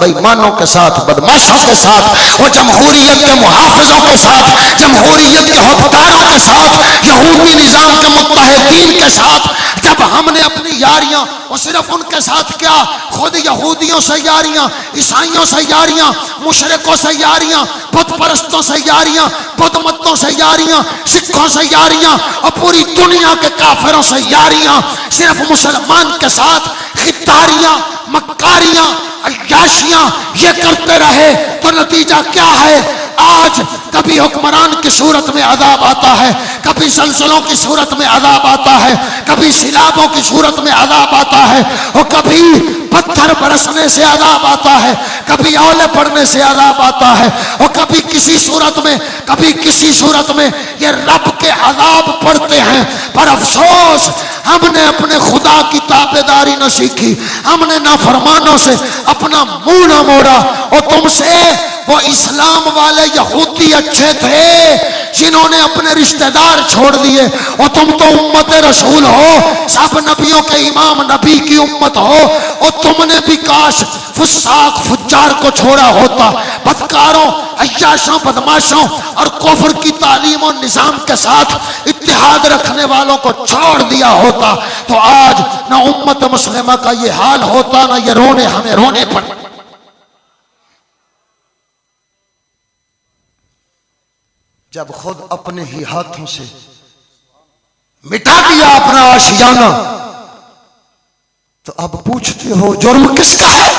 बेईमानों के साथ, बदमाशों के साथ, वो जमहूरियत के मुहाफिजों के साथ, जमहूरियत के हकदारों के साथ, यहूदी निजाम के मुत्तहिदीन के साथ। जब हमने अपनी यारियां, और सिर्फ उनके साथ क्या, खुद यहूदियों से यारियां, ईसाइयों से यारियां, मुशरिकों से यारियां, बुत परस्तों से यारियां, बुत मतों से यारियां, सिखों से यारियां, और पूरी दुनिया के काफिरों से यारियां, सिर्फ मुसलमान के साथ खितारियां, मक्कारियां, अय्याशियां ये करते रहे तो नतीजा क्या है? आज कभी हुक्मरान की सूरत में अजाब आता है, कभी जल्जलों की सूरत में अजाब आता है, कभी सिलाबों की सूरत में अजाब आता है, और कभी पत्थर बरसने से अजाब आता है, कभी औले पड़ने से अजाब आता है, और कभी किसी सूरत में, कभी किसी सूरत में ये रब के अजाब पड़ते हैं। पर अफसोस हमने अपने खुदा की ताबेदारी न सीखी, हमने नाफरमानों से अपना मुंह न मोड़ा। और तुमसे वो इस्लाम वाले यहूदी अच्छे थे जिन्होंने अपने रिश्तेदार छोड़ दिए, और तुम तो उम्मत रसूल हो, सब नबियों के इमाम, नबी की उम्मत हो, और तुमने भी काश फुस्साक फुज्जार को छोड़ा होता, बदकारों, अय्याशों, बदमाशों और कुफ्र की तालीम और निजाम के साथ इत्तेहाद रखने वालों को छोड़ दिया होता, तो आज ना उम्मत मुस्लिमा का ये हाल होता, ना ये रोने हमें रोने पड़ते। जब खुद अपने ही हाथों से मिटा दिया अपना आशियाना, तो अब पूछते हो जुर्म किसका है?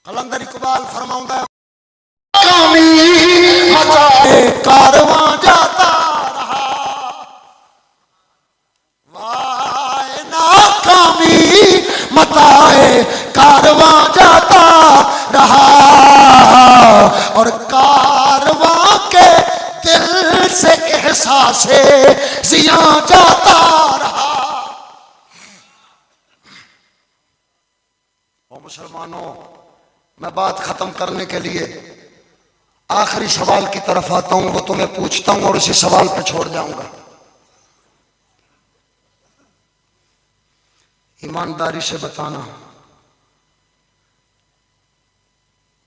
कलंदर इकबाल फरमाऊंगा, कारवां जाता रहा, वाह नाकामी मताए कारवां जाता रहा, और कारवां के दिल से एहसासे जिया जाता रहा। ओ मुसलमानों, मैं बात खत्म करने के लिए आखिरी सवाल की तरफ आता हूं, वो तुम्हें पूछता हूं और इसी सवाल पर छोड़ जाऊंगा। ईमानदारी से बताना,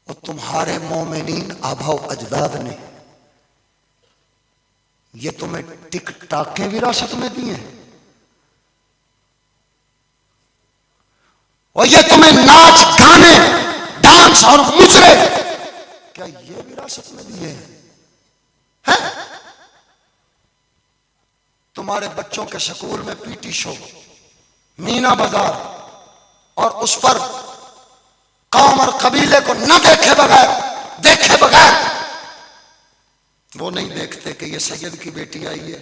और तुम्हारे मोमिनीन आबाओ अजदाद ने ये तुम्हें टिक टाके विरासत में दिए, और ये तुम्हें नाच गाने, डांस और मुजरे, क्या ये विरासत में दिए हैं? तुम्हारे बच्चों के स्कूल में पीटी शो, मीना बाजार, और उस पर कौम और कबीले को न देखे बगैर वो नहीं देखते कि ये सैयद की बेटी आई है,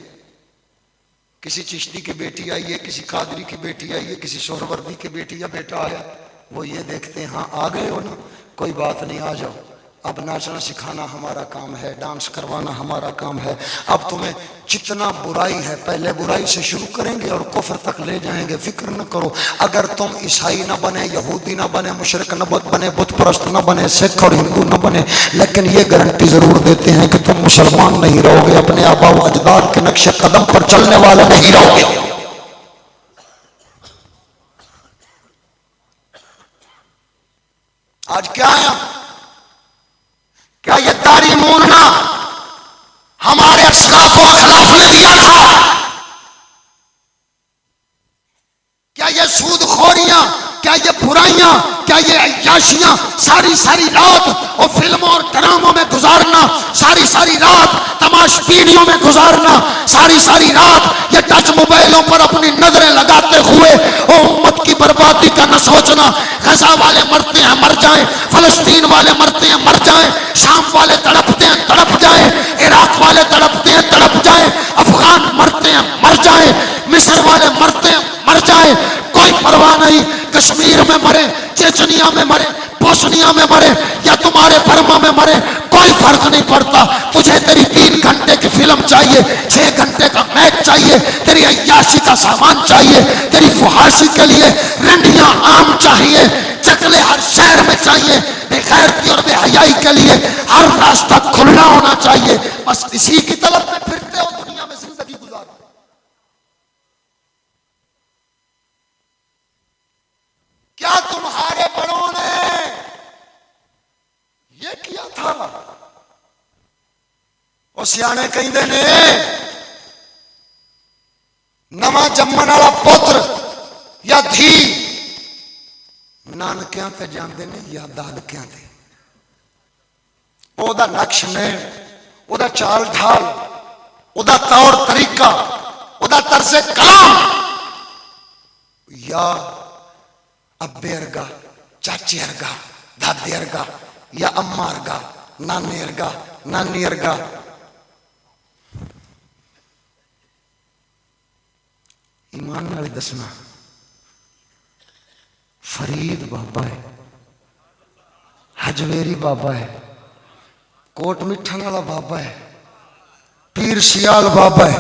किसी चिश्ती की बेटी आई है, किसी कादरी की बेटी आई है, किसी सोहरवर्दी की बेटी या बेटा आया। वो ये देखते हैं, हाँ आ गए हो ना, कोई बात नहीं, आ जाओ। अब नाचना सिखाना हमारा काम है, डांस करवाना हमारा काम है। अब तुम्हें जितना बुराई है पहले बुराई से शुरू करेंगे और कुफ्र तक ले जाएंगे, फिक्र न करो। अगर तुम ईसाई न बने, यहूदी न बने, मुशरिक न बने, बुत परस्त न बने, सिख और हिंदू न बने, लेकिन ये गारंटी जरूर देते हैं कि तुम मुसलमान नहीं रहोगे, अपने आबा व अजदाद के नक्शे कदम पर चलने वाले नहीं रहोगे। आज क्या आया? क्या ये दाढ़ी मूंढना हमारे अस्लाफ व अखलाफ ने दिया था? क्या ये सूदखोरियां, क्या ये बुराइयां, क्या ये अय्याशियां सारी सारी रात और फिल्मों और ड्रामों में गुजारना, सारी सारी रात तमाशबीनियों में गुजारना, सारी सारी रात ये टच मोबाइलों पर अपनी नजरें लगाते हुए और उम्मत की बर्बादी का न सोचना। गजा वाले मरते हैं मर जाएं, फलस्तीन वाले मरते हैं मर जाएं, शाम वाले तड़पते हैं तड़प जाएं, इराक वाले तड़पते हैं तड़प जाएं, अफगान मरते हैं मर जाएं, मिस्र वाले मरते हैं मर जाएं, कोई परवाह नहीं। कश्मीर में मरे, चेचनिया में मरे, बोस्निया में मरे या तुम्हारे बर्मा में मरे, कोई फर्क नहीं पड़ता। तुझे तेरी 3 घंटे की फिल्म चाहिए, 6 घंटे का मैच चाहिए, तेरी अय्याशी का सामान चाहिए, तेरी फुहाशी के लिए रंडियां आम चाहिए, चकले हर शहर में चाहिए, बेगैरती और बेहयाई के लिए हर रास्ता खुला होना चाहिए। बस इसी की तलब में फिरते हो, दुनिया में जिंदगी गुजारो। क्या तुम्हारे बड़ों ने ये किया था। वो सियाने कहते ने नवा जम्मन वाला पुत्र या धी नानकियां ते जांदे ने या दादकियां ते। ओदा नक्श ने ओदा चाल ढाल ओदा तौर तरीका ओदा तर्ज़े कलाम या अब्बे अर्गा चाचे अर्गा दादे अर्गा या अम्मा अर्गा नाने अर्गा नानी अर्गा। ईमान नाल दसना फरीद बाबा है, हजवेरी बाबा है, कोट मिठन वाला बाबा है, पीर सियाल बाबा है,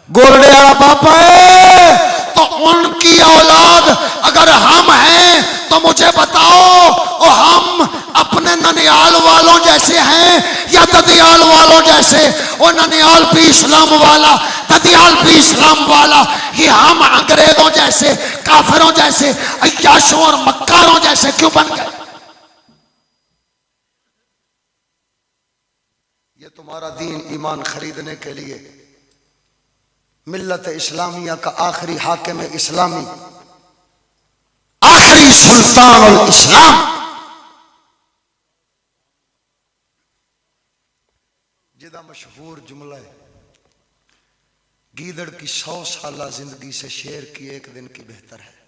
गोरडे वाला बाबा है। तो उनकी औलाद अगर हम हैं तो मुझे बताओ और हम अपने ननियाल वालों जैसे हैं या ददियाल वालों जैसे। और ननियाल भी इस्लाम वाला ददियाल भी इस्लाम वाला, ये हम अंग्रेजों जैसे काफिरों जैसे अय्याशों और मक्कारों जैसे क्यों बन गए। ये तुम्हारा दीन ईमान खरीदने के लिए मिल्लत इस्लामिया का आखिरी हाकिम इस्लामी आखिरी सुल्तान अल इस्लाम जिदा मशहूर जुमला है गीदड़ की 100 साल जिंदगी से शेर की एक दिन की बेहतर है।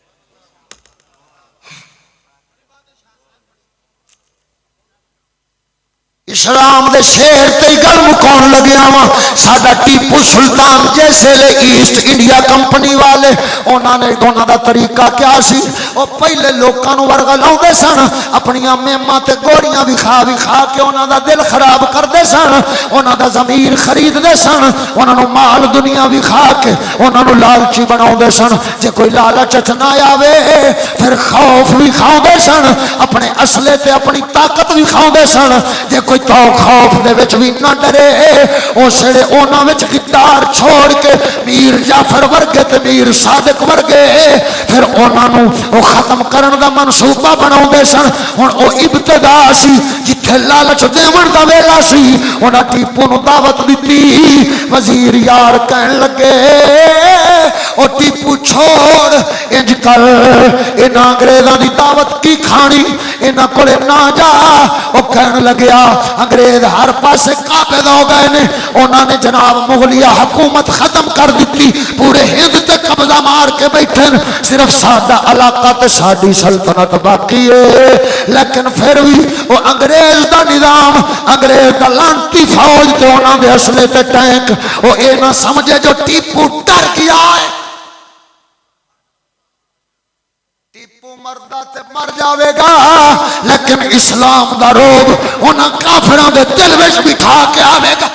इस्लाम दे शेर ते गल मुकाउण लग्या वा। साडा टीपू सुल्तान जैसे ईस्ट इंडिया कंपनी वाले उन्होंने दोनों का तरीका क्या सी। वो पहले लोगों को वर्गा लाते सन, अपनिया मेमा ते गोरियां विखा विखा के उन्हों का दिल खराब करते सन, उन्हों का जमीर खरीदते सन, उन्होंने माल दुनिया विखा के उन्होंने लालची बनाते सन। जे कोई लालच च ना आवे फिर खौफ विखाते सन, अपने असले ते अपनी ताकत विखाते सन। जे कोई तो खौफ दे विच भी ना डरे उस वेले उन्हां विच गिटार छोड़ के मीर जाफर वर्गे ते मीर सादिक वर्गे फिर उन्हां नूं ओ खत्म करन दा मनसूबा बनाउंदे सन। हुण ओ इब्तिदा सी जिथे लालच देवण दा वेला सी। उन्हां टीपू नूं दावत दित्ती, वजीर यार कहण लगे ओ टीपू छोड़ इंज कर, इन्हां अंग्रेज़ां दी दावत की खानी, इन्हां कोले ना जा। ओ कहण लग्या अंग्रेज हर पासे काबिज हो गए ने, उन्होंने जनाब मुगलिया हुकूमत खत्म कर दी, पूरे हिंद ते कब्जा मार के बैठे, सिर्फ साडा इलाका ते साडी सल्तनत बाकी है। लेकिन फिर भी वो अंग्रेज का निजाम अंग्रेज का लांती फौज ते उन्होंने असले ते टैंक वो ये ना समझे जो टीपू डर गया है। मरदा ते मर जाएगा लेकिन इस्लाम दा रोग उन्हां काफिरां दे दिल विच बिठा के आवेगा।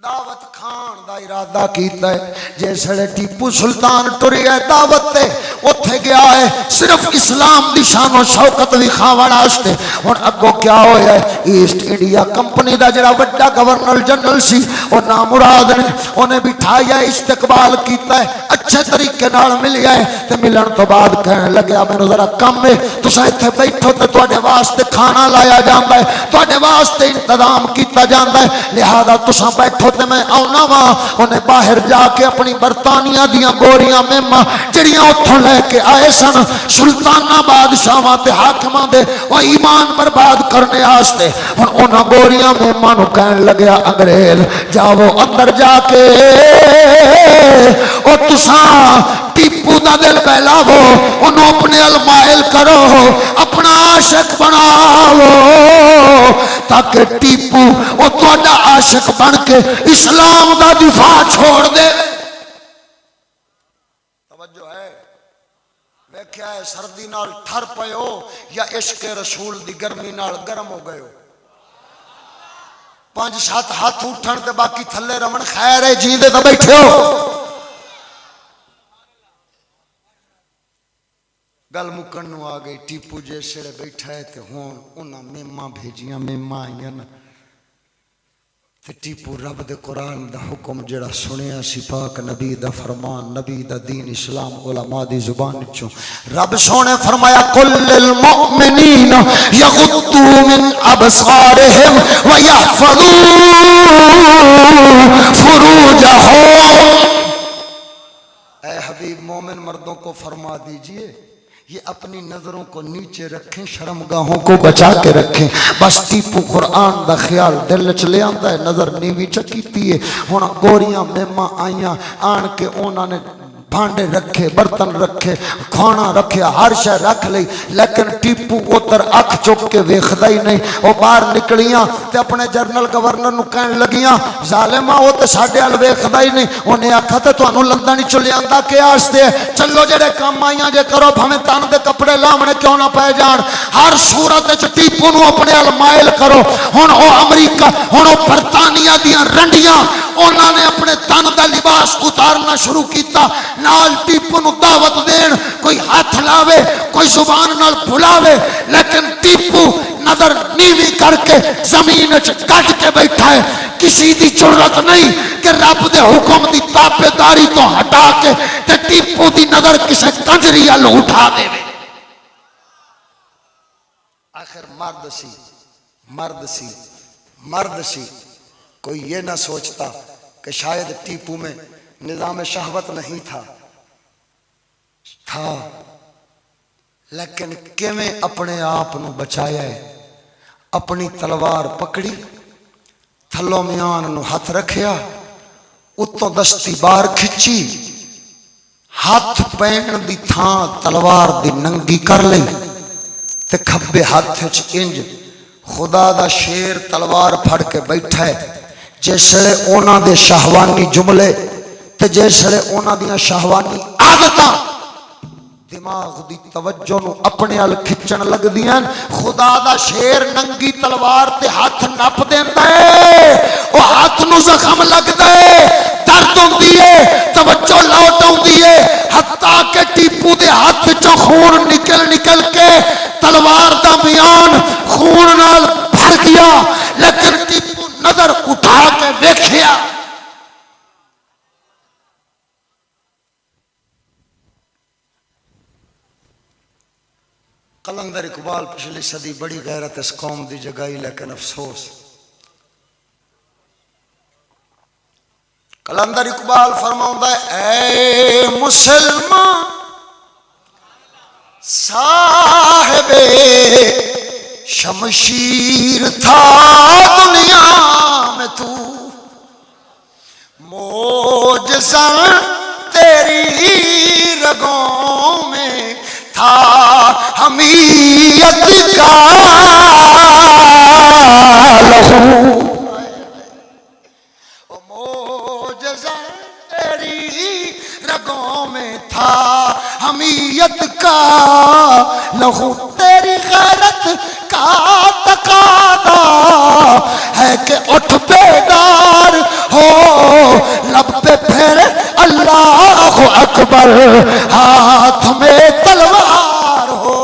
दावत खान दा इरादा कीता है जिसले टीपू सुल्तान टुरिया दावत ते उत्थे गया है सिर्फ इस्लाम दी शानो शौकत विखावण वास्ते। हुण अगों क्या होया ईस्ट इंडिया कंपनी दा जिहड़ा वड्डा गवर्नर जनरल सी वो नामुराद ने उन्हें बिठाया इस्तकबाल कीता है, अच्छे तरीके नाल मिलिया है। ते मिलन तो बाद कहण लग्या मैनूं जरा कम है, तुसां इत्थे बैठो ते तुहाडे वास्ते खाना लाया जांदा है, तुहाडे वास्ते इंतजाम कीता जांदा है, लिहाजा तुसां बैठो ते मैं आउणा वा। उन्हें बाहर जाके अपनी बरतानिया दियां गोरियां मेमा जिहड़ियां उत्थों लैके आए सन सुल्ताना बादशाहां ते हाकिमां दे वो ईमान बर्बाद करने वास्ते। हुण उन्हां गोरियां मेमा नूं कहण लग्या अंग्रेज जाओ अंदर जाके ओ तुसां टीपू दा दिल बहलावो, उन्होंने अपने अलमाइल करो, अपना आशिक बनाओ ताकि टीपू वो तुहाडा आशिक बन के इस्लाम दा दिफा छोड़ दे। तवज्जो है वेख्या है सर्दी नाल ठर पए हो या इश्क रसूल दी गर्मी नाल गर्म हो गए हो। 5-7 हाथ उठन ते बाकी थले रमन खैर है जींदे तो बैठे हो। गल मुकन आ गई टीपू जिसले बैठा है तो हूँ उन्हें मेमा भेजिया मेमा आईया टीपू रब दे कुरान दा हुक्म जेड़ा सुनिया सी पाक नबी दा फरमान नबी दा दीन इस्लाम उलमा दी जुबान चो रब सोने फरमाया कुल्लिल मुमिनीन यगुद्दू मिन अबसारिहिम व यहफज़ू फुरूजहुम। ऐ हबीब मोमिन मर्दों को फरमा दीजिए ये अपनी नजरों को नीचे रखें, शर्मगाहों को बचा के रखें। बस टीपू कुरान दा ख्याल दिल च ले आंदा है, नजर नीवी चकीती है। हुण गोरियां मेमा आईयां आन के उन्होंने भांडे रखे, बर्तन रखे, खाना रखे, हर शय रख ली, लेकिन टीपू उधर अख चुक के वेखदा ही नहीं। वो बाहर निकलियां ते अपने जनरल गवर्नर नूं कहन लगियां जालिमा वो तो साडे अल वेखदा ही नहीं। उन्हें आखा तो तुहानूं लंदन ही चले आंदा के आस्ते चलो जेडे काम आईयां जे करो, भावें तन दे कपड़े लावणे क्यों ना पै जाण, हर सूरत च टीपू नूं अपने अल मायल करो। हुण ओ अमरीका हुण ओ बरतानिया दियां रंडियां उन्होंने अपने तन का लिबास उतारना शुरू किया। नाल टीपू नूं दावत देन, कोई हाथ लावे, कोई जुबान नाल बुलावे, लेकिन टीपू नजर नीवी करके जमीन च कट के बैठा है। किसी की जरूरत नहीं कि रब दे हुक्म की ताबेदारी तो हटा के ते टीपू की नजर किसी कंजरी अल उठा देवे। आखिर मर्द सी, मर्द सी, मर्द सी। कोई ये ना सोचता कि शायद टीपू में निजाम शहवत नहीं था, लेकिन किवें अपने आप को बचाया है। अपनी तलवार पकड़ी, थलों म्यान नूं हथ रखिया, उत्तों दस्ती बाहर खिंची, हाथ पैण दी थां तलवार दी नंगी कर लई ते खब्बे हाथ च इंज खुदा दा शेर तलवार फड़ के बैठा है। जिसले उन्हां दे शाहवानी जुमले ते जिसले उन्हां दियां शाहवानी आदतां दिमाग दी तवज्जो नूं अपने अल खिंचण लगदियां, खुदा दा शेर नंगी तलवार ते हाथ नप देंदा है। ओ हाथ नूं जख्म लगदा है, दर्द हुंदी है, तवज्जो लौट आउंदी है, हत्ता के टीपू दे हाथ चों खून निकल निकल के तलवार दा म्यान खून नाल भर गया। लेकिन टीपू नजर उठा के देखिया, कलंदर इकबाल पिछली सदी बड़ी गैरत इस कौम की जगाई, लेकिन अफसोस कलंदर इकबाल फरमाउंदा है ऐ मुसलमान साहिबे शमशीर था दुनिया में तू, मोजज़ा तेरी रगों में था हमीयत का लहू, मोजज़ा तेरी रगों में था हमीयत का लहू, तेरी गैरत का तकादा है कि उठ बेदार हो, लब पे फिर अल्लाह अकबर, हाथ में तलवार हो।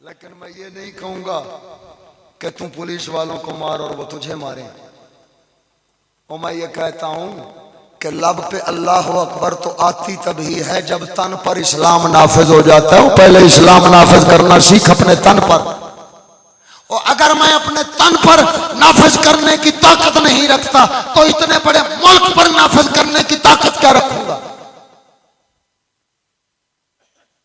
लेकिन मैं ये नहीं कहूंगा कि तुम पुलिस वालों को मारो और वो तुझे मारे, और मैं ये कहता हूं कि लब पे अल्लाह अकबर तो आती तभी है जब तन पर इस्लाम नाफिज हो जाता है। पहले इस्लाम नाफिज करना सीख अपने तन पर, और अगर मैं अपने तन पर नाफिज करने की ताकत नहीं रखता तो इतने बड़े मुल्क पर नाफिज करने की ताकत क्या रखूंगा।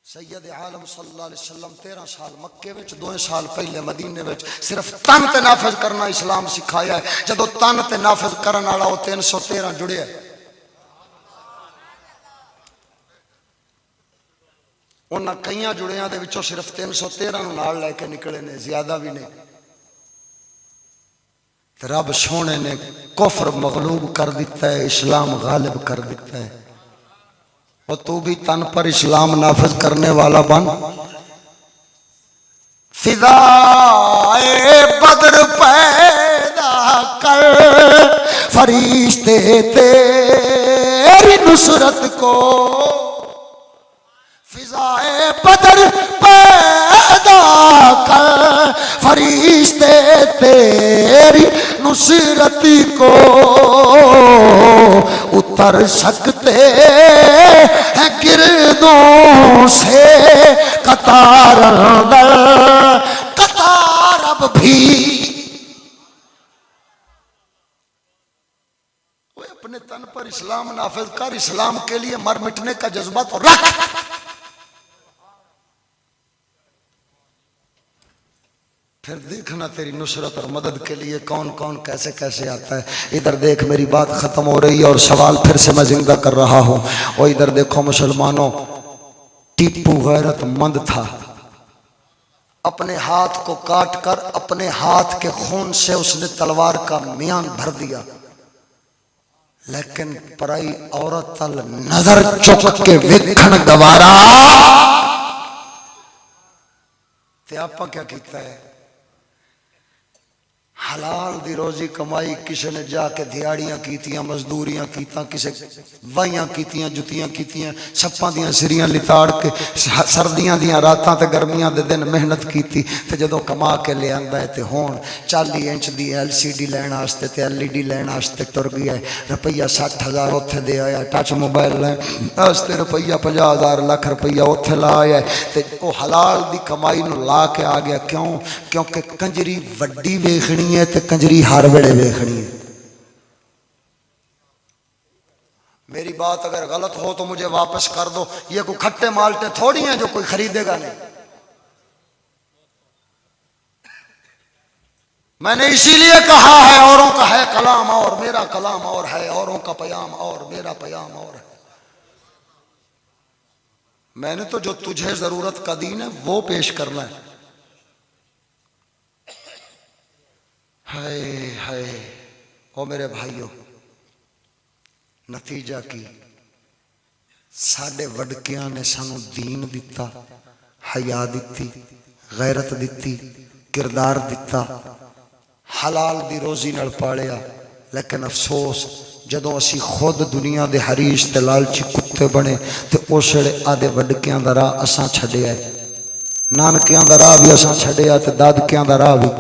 सैयद आलम सल्लल्लाहु अलैहि वसल्लम 13 साल मक्के में, 2 साल पहले मदीने में सिर्फ तन ते नाफिज करना इस्लाम सिखाया है। जदों तन ते नाफिज करने वाला वो 313 जुड़े है, उन्होंने कई जुड़िया के विचों सिर्फ 313 नाल लैके निकले ने, ज्यादा भी नहीं। रब सोने ने कुफर मगलूब कर दिता है, इस्लाम गालिब कर दिता है। और तू भी तन पर इस्लाम नाफिज करने वाला बन। फिदाए बदर पैदा कर फरिश्ते तेरी नुसरत को, फिजाए बदर पैदा कर फरिश्ते तेरी नुसरत को उतर सकते हैं गिरदों से कतार दर कतार अब भी। अपने तन पर इस्लाम नाफिज कर, इस्लाम के लिए मर मिटने का जज्बा तो रख। फिर देखना तेरी नुसरत और मदद के लिए कौन कौन कैसे कैसे आता है। इधर देख, मेरी बात खत्म हो रही है और सवाल फिर से मैं जिंदा कर रहा हूं। और इधर देखो मुसलमानों, टीपू गैरतमंद था, अपने हाथ को काट कर अपने हाथ के खून से उसने तलवार का म्यान भर दिया, लेकिन पराई औरत तल नजर चुक के वेखण गवारा ते आपा क्या कीता है। हलाल दी रोजी कमाई किसी ने जाके दिहाड़ियां कीतियां, मजदूरियां कीता, किसे वाहियां कीतियां, जुतियां कीतियां, छप्पां दियां सिरियां लिताड़ के सर्दियां दियां रातां ते गर्मियां दे दिन मेहनत कीती ते जदों कमा के ले आंदा है ते हुण 40 इंच दी LCD लैण वास्ते ते LED लैण वास्ते टुर गया है। रुपया 60,000 उत्थे दे आया, टच मोबाइल लैण वास्ते रुपया 50,000 लाख रुपया उत्थे ला आया ते वो हलाल दी कमाई नूं ला के आ गया। क्यों? क्योंकि कंजरी वड्डी वेखनी है ते कंजरी हर वेले वेखनी है। मेरी बात अगर गलत हो तो मुझे वापस कर दो। ये कोई खट्टे माल्टे थोड़ी हैं जो कोई खरीदेगा नहीं। मैंने इसीलिए कहा है, औरों का है कलाम और मेरा कलाम और है, औरों का पयाम और मेरा पयाम और है। मैंने तो जो तुझे जरूरत का दीन है वो पेश करना है। हाय हाय ओ मेरे भाइयों, नतीजा की साडे वडकियां ने सानू दीन दिता, हया दिती, गैरत दिती, किरदार दिता, हलाल दी रोजी नाल पालिया। लेकिन अफसोस जदों असी खुद दुनिया दे हरीश ते लालची कुत्ते बने ते उस वेले आदे वडकियां दा राह असां छड्डिया, नानकियां दा राह भी असां छड्डिया ते दादकियां दा राह भी।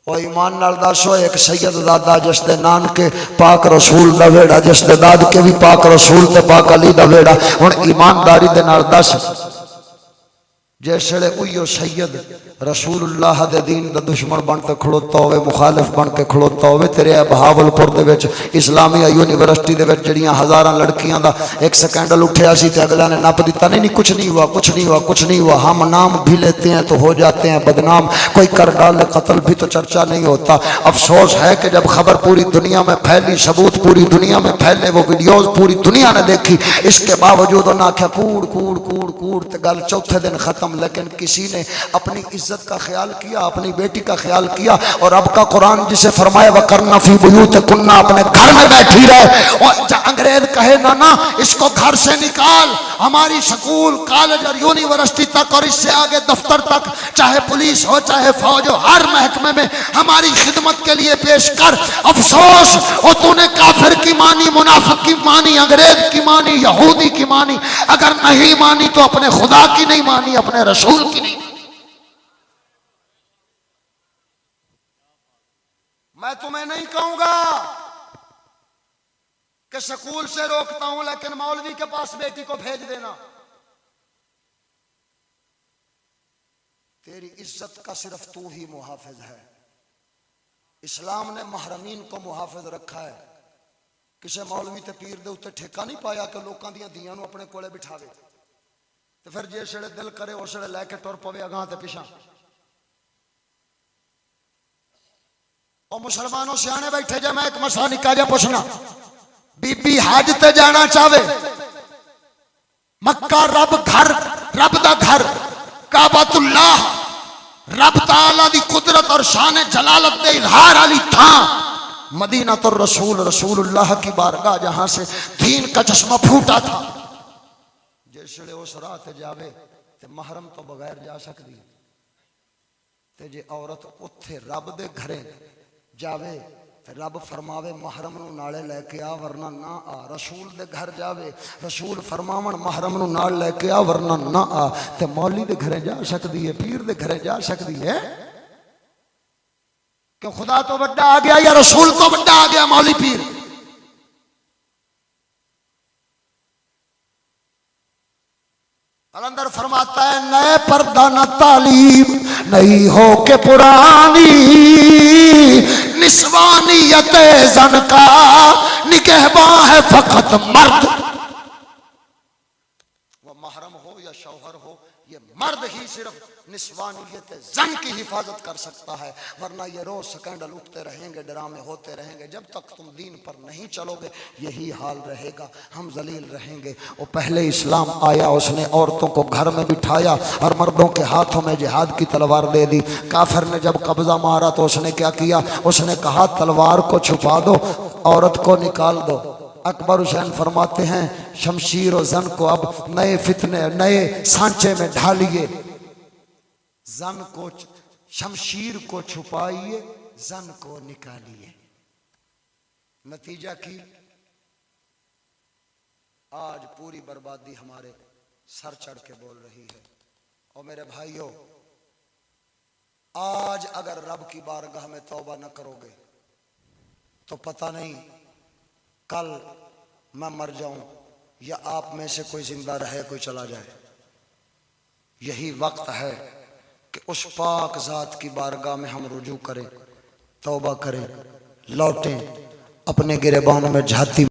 और ईमान नाल दसो, एक सैयद दादा जिसदे नानके पाक रसूल दा वेड़ा, जिसदे दादके भी पाक रसूल ते पाक अली दा वेड़ा। हुण ईमानदारी दे नाल दस, जिसले उइयो सैयद रसूलुल्लाह दे दीन दा दुश्मन बन के खड़ोता होवे, मुखालिफ बन के खड़ोता होवे, तेरे बहावलपुर दे विच इस्लामिया यूनिवर्सिटी दे विच जड़ियां हज़ारां लड़कियां दा एक स्कैंडल उठया सी ते अगला ने नप दिता, नहीं नहीं कुछ नहीं हुआ, कुछ नहीं हुआ, कुछ नहीं हुआ। हम नाम भी लेते हैं तो हो जाते हैं बदनाम, कोई कर डाले कत्ल भी तो चर्चा नहीं होता। अफसोस है कि जब खबर पूरी दुनिया में फैली, सबूत पूरी दुनिया में फैले, वो वीडियोज पूरी दुनिया ने देखी, इसके बावजूद उन्होंने आख्या कूड़ कूड़ कूड़ कूड़ ते गल चौथे दिन खत्म। लेकिन किसी ने अपनी इज्जत का ख्याल किया, अपनी बेटी का ख्याल किया। और अब का कुरान जिसे फरमाए वकरना फी बुयूतिकुन्ना, अपने घर में बैठी रहे। और अंग्रेज कहे ना ना इसको घर से निकाल, हमारी स्कूल कॉलेज और यूनिवर्सिटी तक और इससे आगे दफ्तर तक, चाहे पुलिस हो चाहे फौज हो, हर महकमे में हमारी खिदमत के लिए पेश कर। अफसोस और तूने काफिर की मानी, मुनाफिक की मानी, अंग्रेज की मानी, यहूदी की मानी, अगर नहीं मानी तो अपने खुदा की नहीं मानी, अपने रसूल की नहीं। मैं तुम्हें नहीं कहूंगा कि स्कूल से रोकता हूं, लेकिन मौलवी के पास बेटी को भेज देना। तेरी इज्जत का सिर्फ तू ही मुहाफिज है। इस्लाम ने महरमीन को मुहाफिज रखा है। किसी मौलवी ते पीर दे उत्ते ठेका नहीं पाया कि लोगों दी धीआं नूं अपने कोले बिठावे तो फिर जिस वेले दिल करे उस वेले लैके टुर पवे अगां ते पिछां। और मुसलमानों सियाने बैठे जे, मैं एक मसला निका जा पूछना, बीबी हज ते जाना चाहे, मक्का रब घर, रब दा घर, काबतुल्लाह रब ताला दी कुदरत और शान जलालत दे इजहार वाली थां, मदीना तो रसूल रसूलुल्लाह की बारगाह जहां से दीन का चश्मा फूटा था, जिसले उस राह ते जावे ते महरम तो बगैर जा सकती ते जे औरत उत्थे रब दे घरे जावे रब फरमावे महरम नूं नाले लैके आ वरना ना आ। रसूल दे घर जावे, रसूल फरमावन महरम नूं नाल लैके आ वरना ना आ। ते मौली दे घरे जा सकदी है, पीर दे घरे जा सकदी है, क्यों? खुदा तो बड़ा आ गया या रसूल तो बड़ा आ गया मौली पीर? कलंदर फरमाता है नए पर्दा न तालीम नहीं हो के पुरानी, निस्वानियत जन का निगहबां है फकत मर्द। वो महरम हो या शौहर हो, ये मर्द ही सिर्फ निस्वानियत जन की हिफाजत कर सकता है, वरना ये रोज स्कैंडल उठते रहेंगे, ड्रामे होते रहेंगे। जब तक तुम दीन पर नहीं चलोगे यही हाल रहेगा, हम जलील रहेंगे। वो पहले इस्लाम आया, उसने औरतों को घर में बिठाया और मर्दों के हाथों में जिहाद की तलवार दे दी। काफिर ने जब कब्जा मारा तो उसने क्या किया? उसने कहा तलवार को छुपा दो, औरत को निकाल दो। अकबर हुसैन फरमाते हैं शमशीर और जन को अब नए फितने, नए सांचे में ढालिए। जन को, शमशीर को छुपाइए, जन को निकालिए। नतीजा की आज पूरी बर्बादी हमारे सर चढ़ के बोल रही है। और मेरे भाइयों, आज अगर रब की बारगाह में तौबा न करोगे तो पता नहीं कल मैं मर जाऊं या आप में से कोई जिंदा रहे, कोई चला जाए। यही वक्त है कि उस पाक जात की बारगाह में हम रुजू करें, तौबा करें, लौटें, अपने गिरेबानों में झाती